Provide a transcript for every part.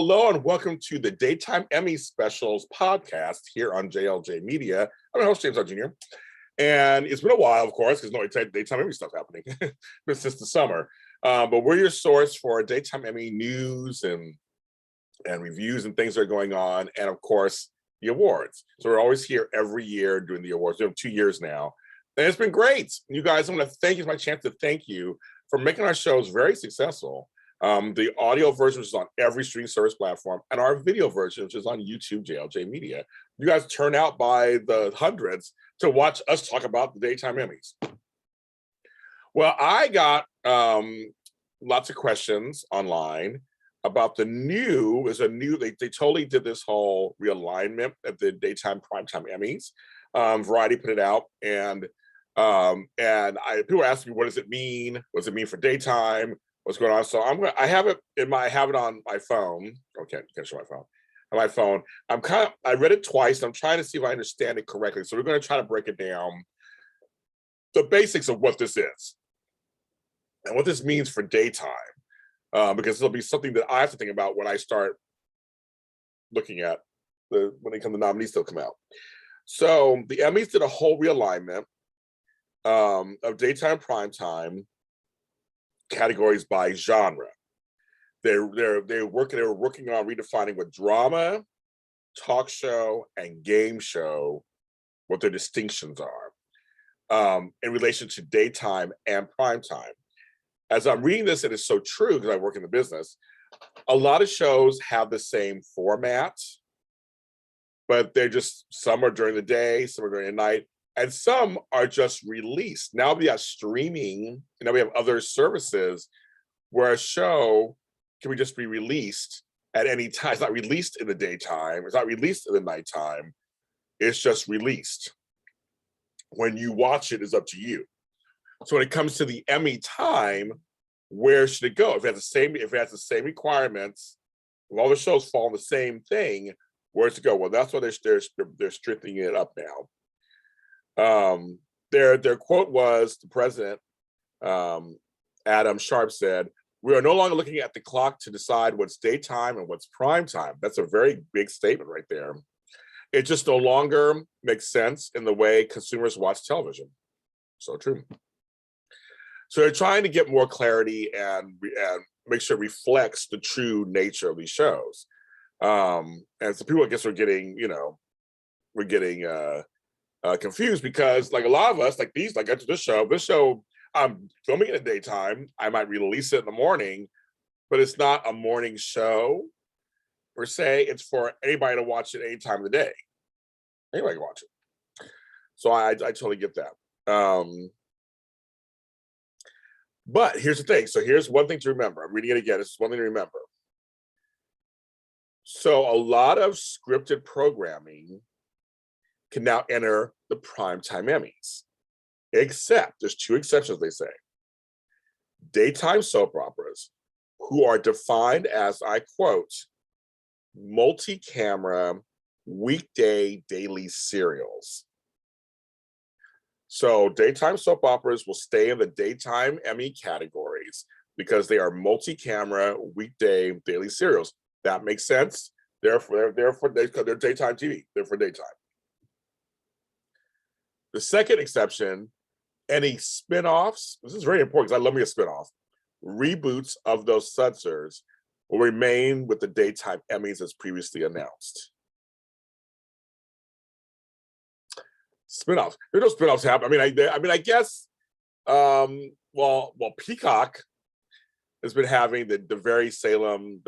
Hello and welcome to the Daytime Emmy Specials podcast here on JLJ Media. I'm your host, James Lott Jr. And it's been a while, of course, because no Daytime Emmy stuff happening since the summer. But we're your source for Daytime Emmy news and reviews and things that are going on. And of course, the awards. So we're always here every year doing the awards. We have 2 years now. And it's been great. You guys, I want to thank you. It's my chance to thank you for making our shows very successful. The audio version, which is on every streaming service platform, and our video version, which is on YouTube, JLJ Media. You guys turn out by the hundreds to watch us talk about the Daytime Emmys. Well, I got lots of questions online about they totally did this whole realignment at the Daytime Primetime Emmys. Variety put it out, and people were asking me, what does it mean? What does it mean for daytime? What's going on? So I have it on my phone. Okay, can't show my phone. On my phone. I read it twice. I'm trying to see if I understand it correctly. So we're going to try to break it down. The basics of what this is and what this means for daytime. Because it'll be something that I have to think about when I start looking at when the nominees still come out. So the Emmys did a whole realignment of daytime primetime categories by genre. They were working on redefining what drama, talk show, and game show, what their distinctions are in relation to daytime and primetime. As I'm reading this, it is so true because I work in the business. A lot of shows have the same format, but some are during the day, some are during the night, and some are just released. Now we have streaming, and now we have other services where a show can just be released at any time. It's not released in the daytime, it's not released in the nighttime, it's just released. When you watch it, it's up to you. So when it comes to the Emmy time, where should it go? If it has the same requirements, if all the shows fall in the same thing, where's it go? Well, that's why they're strengthening it up now. Their quote was, the president, Adam Sharp, said, "We are no longer looking at the clock to decide what's daytime and what's prime time." That's a very big statement right there. It just no longer makes sense in the way consumers watch television. So true. So they're trying to get more clarity and make sure it reflects the true nature of these shows. And so people, I guess, are getting confused because, like, a lot of us, like after this show, I'm filming it at daytime. I might release it in the morning, but it's not a morning show per se. It's for anybody to watch it any time of the day. Anybody can watch it. So I totally get that. But here's the thing. So here's one thing to remember. I'm reading it again. This is one thing to remember. So a lot of scripted programming can now enter the Primetime Emmys, except there's 2 exceptions, they say. Daytime soap operas, who are defined as, I quote, multi-camera weekday daily serials. So daytime soap operas will stay in the daytime Emmy categories because they are multi-camera weekday daily serials. That makes sense. They're daytime TV. They're for daytime. The second exception, any spinoffs, this is very important because I love me a spinoff, reboots of those sudsers will remain with the daytime Emmys as previously announced. Spinoffs. There's no spinoffs happen. I guess. Well, Peacock has been having the Salem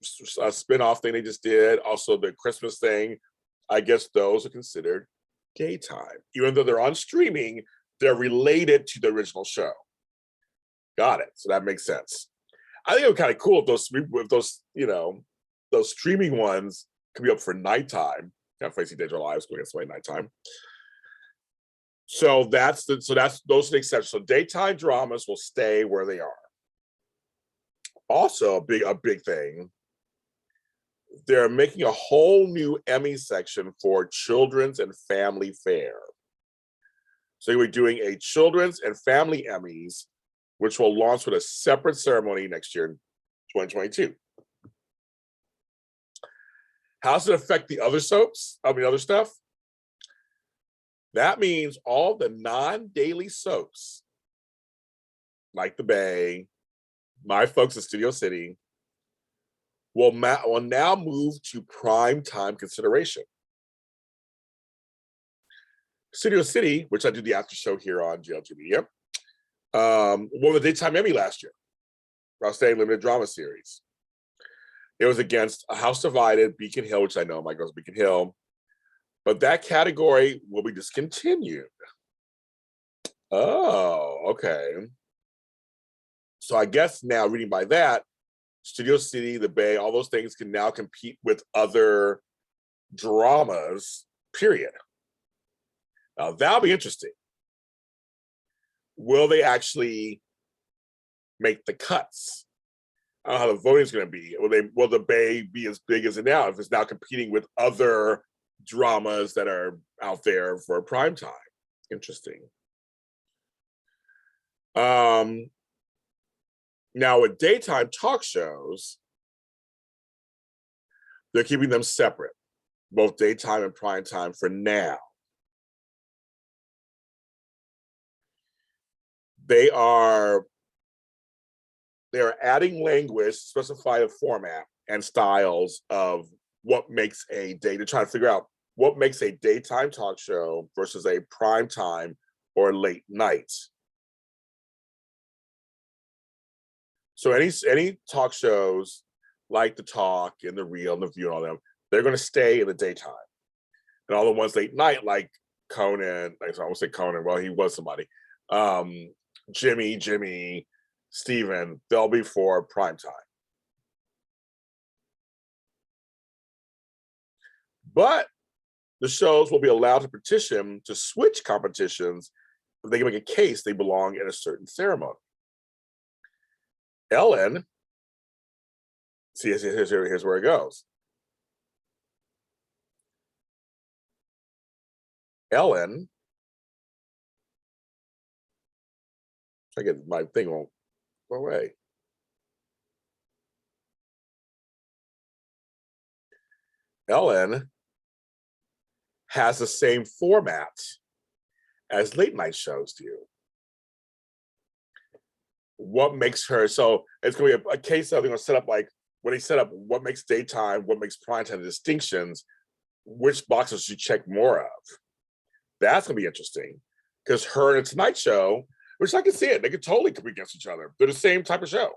spinoff thing they just did. Also, the Christmas thing. I guess those are considered daytime, even though they're on streaming. They're related to the original show. Got it. So that makes sense. I think it would be kind of cool if those streaming ones could be up for nighttime. Kind of facing Danger Lives going against nighttime. So those are the exceptions. So daytime dramas will stay where they are. Also, a big thing, they're making a whole new Emmy section for children's and family fare. So we're doing a children's and family Emmys, which will launch with a separate ceremony next year in 2022. How does it affect the other soaps? Other stuff? That means all the non-daily soaps, like The Bay, my folks at Studio City, will now move to prime time consideration. Studio City, which I do the after show here on JLG Media, won the Daytime Emmy last year for Outstanding Limited Drama Series. It was against A House Divided, Beacon Hill, which I know my girl's Beacon Hill, but that category will be discontinued. Oh, okay. So I guess now, reading by that, Studio City, The Bay, all those things can now compete with other dramas, period. Now, that'll be interesting. Will they actually make the cuts? I don't know how the voting is going to be. Will The Bay be as big as it now if it's now competing with other dramas that are out there for prime time? Interesting. Now with daytime talk shows, they're keeping them separate, both daytime and prime time for now. They are adding language to specify the format and styles of what makes a day, to try to figure out what makes a daytime talk show versus a prime time or late night. So any talk shows like The Talk and The Real and The View and all them, they're going to stay in the daytime. And all the ones late night, like Conan, I won't say Conan, well, he was somebody. Jimmy, Steven, they'll be for prime time. But the shows will be allowed to petition to switch competitions if they can make a case they belong in a certain ceremony. Ellen, see, here's where it goes. Ellen, I get my thing won't go away. Ellen has the same format as late night shows do. What makes her, so it's going to be a case of they're going to set up, like when they set up what makes daytime, what makes prime time, the distinctions, which boxes you check more of. That's going to be interesting because her and Tonight Show, which I can see it, they could totally compete against each other. They're the same type of show.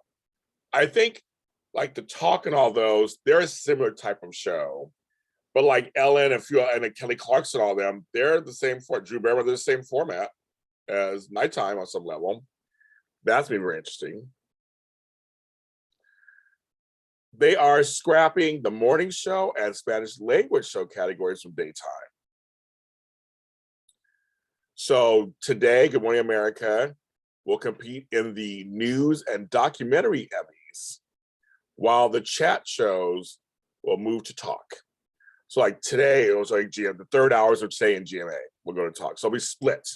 I think like The Talk and all those, they're a similar type of show. But like Ellen and Kelly Clarkson, all them, they're the same Drew Barrymore, they're the same format as nighttime on some level. That's been very interesting. They are scrapping the morning show and Spanish language show categories from daytime. So today, Good Morning America will compete in the news and documentary Emmys, while the chat shows will move to talk. So like today, it was like the third hours of today in GMA will go to talk. So we split.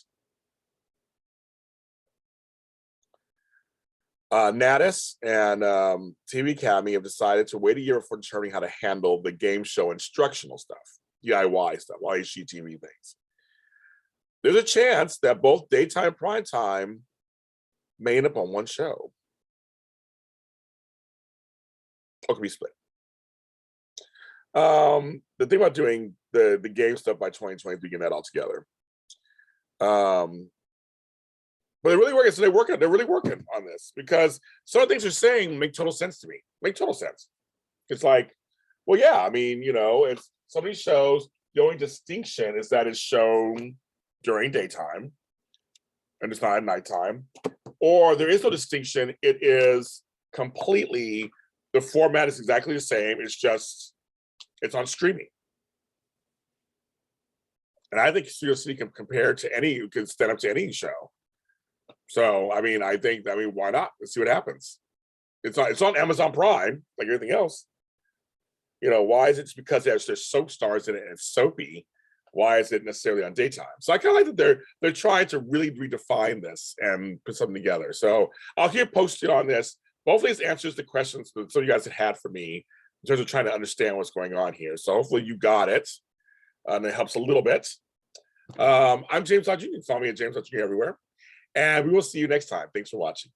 Natus and TV Academy have decided to wait a year before determining how to handle the game show instructional stuff, DIY stuff, HGTV things. There's a chance that both daytime and prime time may end up on one show. Or could be split. The thing about doing the game stuff by 2020 is getting that all together. But they're really working. So they're really working on this because some of the things they're saying make total sense to me. Make total sense. It's like, well, yeah, I mean, it's some of these shows, the only distinction is that it's shown during daytime and it's not at nighttime. Or there is no distinction. It is completely, the format is exactly the same. It's just, it's on streaming. And I think Studio City can compare to can stand up to any show. So, I mean, why not? Let's see what happens. It's on Amazon Prime, like everything else. Why is it just because there's soap stars in it and it's soapy? Why is it necessarily on daytime? So I kind of like that they're trying to really redefine this and put something together. So I'll keep posted on this. Hopefully this answers the questions that some of you guys had for me in terms of trying to understand what's going on here. So hopefully you got it, and it helps a little bit. I'm James Lott Jr. You can follow me at James Lott Jr. everywhere. And we will see you next time. Thanks for watching.